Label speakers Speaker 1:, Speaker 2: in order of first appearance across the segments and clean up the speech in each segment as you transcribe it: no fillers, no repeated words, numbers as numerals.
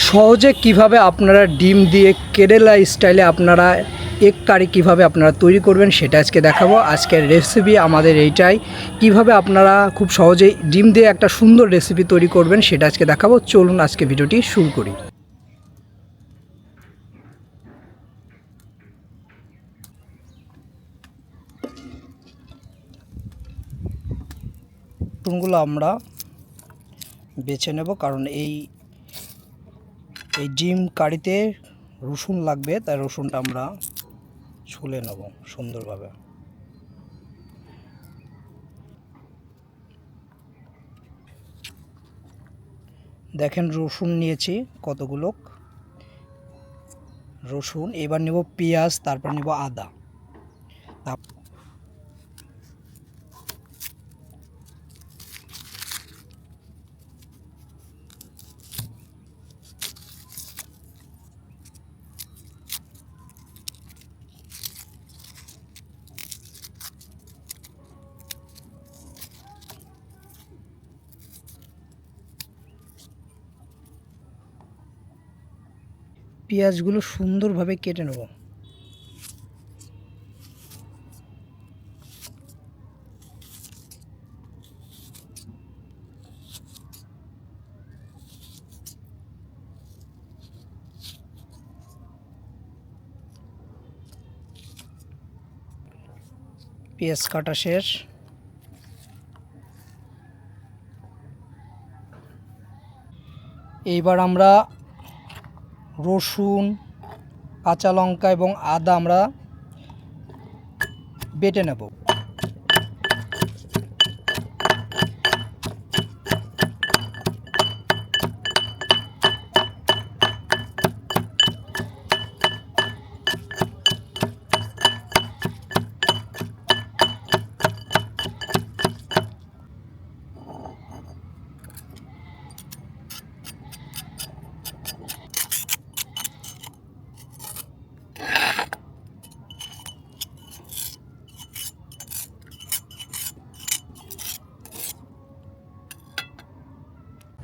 Speaker 1: সহজে কিভাবে আপনারা ডিম দিয়ে কেরালা স্টাইলে আপনারা এগ কারি কীভাবে আপনারা তৈরি করবেন সেটা আজকে দেখাবো। আজকের রেসিপি আমাদের এইটাই, কিভাবে আপনারা খুব সহজেই ডিম দিয়ে একটা সুন্দর রেসিপি তৈরি করবেন সেটা আজকে দেখাবো। চলুন আজকে ভিডিওটি শুরু করি। রসুনগুলো আমরা বেছে নেব, কারণ এই ডিম কারিতে রসুন লাগবে, তাই রসুনটা আমরা ছুলে নেব সুন্দরভাবে। দেখেন রসুন নিয়েছি কতগুলো রসুন। এবার নেব পেঁয়াজ, তারপর নেব আদা। পেঁয়াজগুলো সুন্দরভাবে কেটে নেব। পেঁয়াজ কাটা শেষ। এইবার আমরা রসুন, কাঁচা লঙ্কা এবং আদা আমরা বেটে নেব।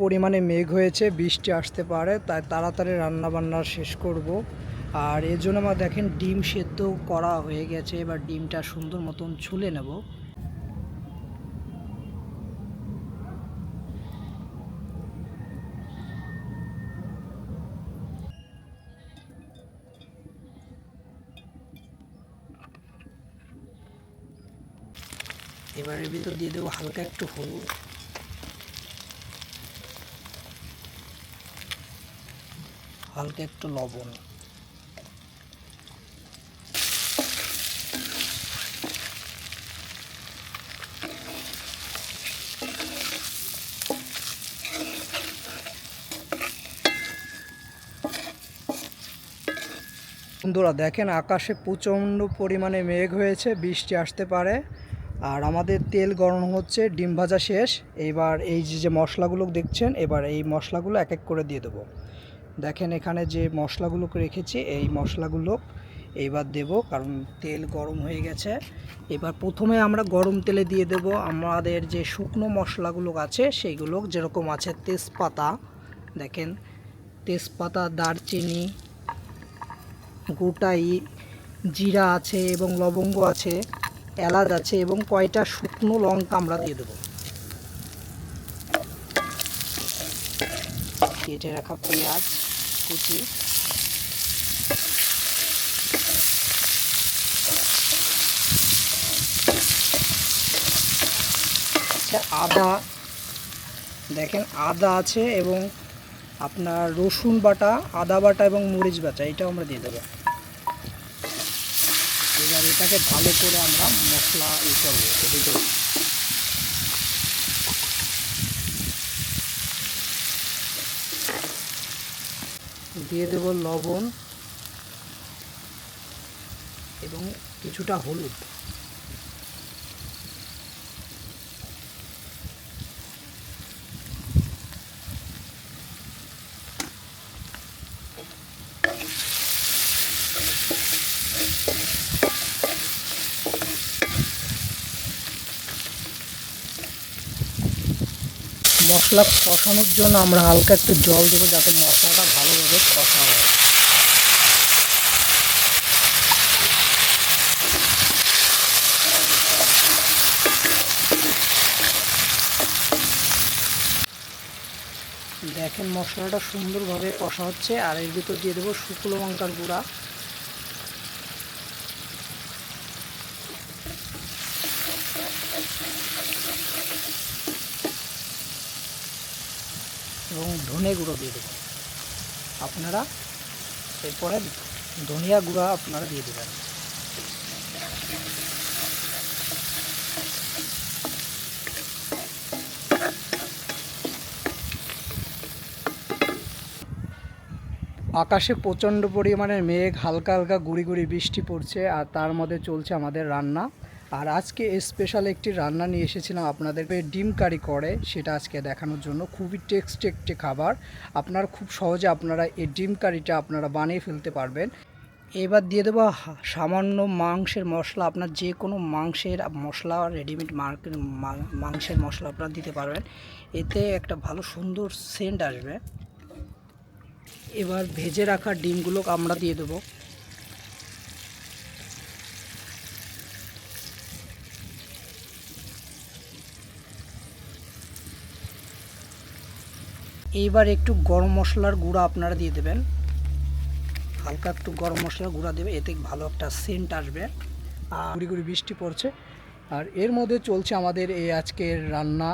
Speaker 1: পরিমাণে মেঘ হয়েছে, বৃষ্টি আসতে পারে, তাই তাড়াতাড়ি রান্নাবান্না শেষ করব। আর এর জন্য আমার দেখেন ডিম সেদ্ধ করা হয়ে গেছে। এবার ডিমটা সুন্দর মতন ছুলে নেব। এবার এর ভিতর দিয়ে দেবো হালকা একটু হলুদ, হালকা একটু লবণ। বন্ধুরা দেখেন আকাশে প্রচণ্ড পরিমাণে মেঘ হয়েছে, বৃষ্টি আসতে পারে। আর আমাদের তেল গরম হচ্ছে, ডিম ভাজা শেষ। এবার এই যে মশলাগুলো দেখছেন, এবার এই মশলাগুলো এক এক করে দিয়ে দেবো। দেখেন এখানে যে মশলাগুলো রেখেছি, এই মশলাগুলো এইবার দেব, কারণ তেল গরম হয়ে গেছে। এবার প্রথমে আমরা গরম তেলে দিয়ে দেব আমাদের যে শুকনো মশলাগুলো আছে সেইগুলো, যেরকম আছে তেজপাতা, দেখেন তেজপাতা, দারচিনি, গোটাই জিরা আছে এবং লবঙ্গ আছে, এলাচ আছে এবং কয়টা শুকনো লঙ্কা আমরা দিয়ে দেব। কেটে রাখা পেঁয়াজ কুচি, আদা, দেখেন আদা আছে এবং আপনার রসুন বাটা, আদা বাটা এবং মরিচ বাটা, এটাও আমরা দিয়ে দেবো। এবার এটাকে ভালো করে আমরা মশলা করবো। দিয়ে দেব লবণ এবং কিছুটা হলুদ। মশলা কষানোর জন্য আমরা হালকা একটু জল দেবো, যাতে মশলাটা ভালোভাবে কষা হয়। দেখেন মশলাটা সুন্দরভাবে কষা হচ্ছে। আর এর ভিতর দিয়ে দেবো শুকনো লঙ্কার গুঁড়া, এবং ধনে গুঁড়ো দিয়ে দেবো। আপনারা এরপরে ধনিয়া গুঁড়া আপনারা দিয়ে দেবেন। আকাশে প্রচণ্ড পরিমাণের মেঘ, হালকা হালকা গুঁড়ি গুঁড়ি বৃষ্টি পড়ছে, আর তার মধ্যে চলছে আমাদের রান্না। আর আজকে স্পেশাল একটি রান্না নিয়ে এসেছিলাম আপনাদেরকে, ডিম কারি করে, সেটা আজকে দেখানোর জন্য। খুবই টেস্টি একটি খাবার, আপনারা খুব সহজে আপনারা এই ডিম কারিটা আপনারা বানিয়ে ফেলতে পারবেন। এবার দিয়ে দেবো সামান্য মাংসের মশলা। আপনার যে কোনো মাংসের মশলা, রেডিমেড মাংসের মশলা আপনারা দিতে পারবেন, এতে একটা ভালো সুন্দর সেন্ট আসবে। এবার ভেজে রাখা ডিমগুলো আমরা দিয়ে দেবো। এইবার একটু গরম মশলার গুঁড়া আপনারা দিয়ে দেবেন, হালকা একটু গরম মশলার গুঁড়া দেবে, এতে ভালো একটা সেন্ট আসবে। আর গুঁড়ি গুঁড়ি বৃষ্টি পড়ছে, আর এর মধ্যে চলছে আমাদের এই আজকের রান্না।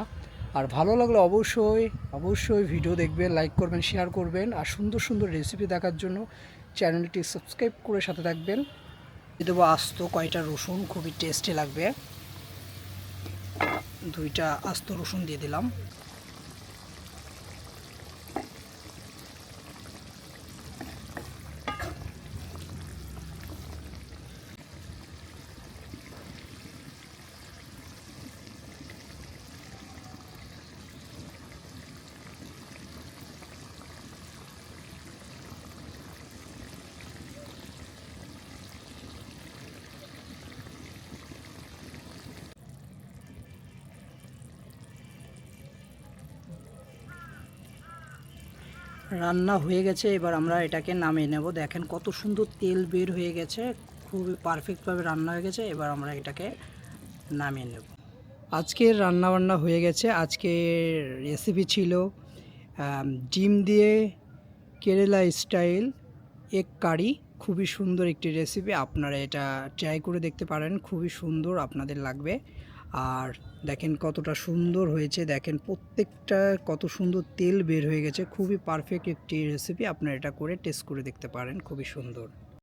Speaker 1: আর ভালো লাগলে অবশ্যই অবশ্যই ভিডিও দেখবেন, লাইক করবেন, শেয়ার করবেন। আর সুন্দর সুন্দর রেসিপি দেখার জন্য চ্যানেলটি সাবস্ক্রাইব করে সাথে থাকবেন। দিয়ে দেবো আস্ত কয়টা রসুন, খুবই টেস্টি লাগবে। 2টা আস্ত রসুন দিয়ে দিলাম। রান্না হয়ে গেছে, এবার আমরা এটাকে নামিয়ে নেব। দেখেন কত সুন্দর তেল বের হয়ে গেছে, খুবই পারফেক্টভাবে রান্না হয়ে গেছে। এবার আমরা এটাকে নামিয়ে নেব। আজকের রান্নাবান্না হয়ে গেছে। আজকের রেসিপি ছিল ডিম দিয়ে কেরালা স্টাইল এগ কারি। খুবই সুন্দর একটি রেসিপি, আপনারা এটা ট্রাই করে দেখতে পারেন, খুবই সুন্দর আপনাদের লাগবে। আর দেখেন কতটা সুন্দর হয়েছে, দেখেন প্রত্যেকটা কত সুন্দর তেল বের হয়ে গেছে। খুবই পারফেক্ট একটি রেসিপি, আপনারা এটা করে টেস্ট করে দেখতে পারেন, খুবই সুন্দর।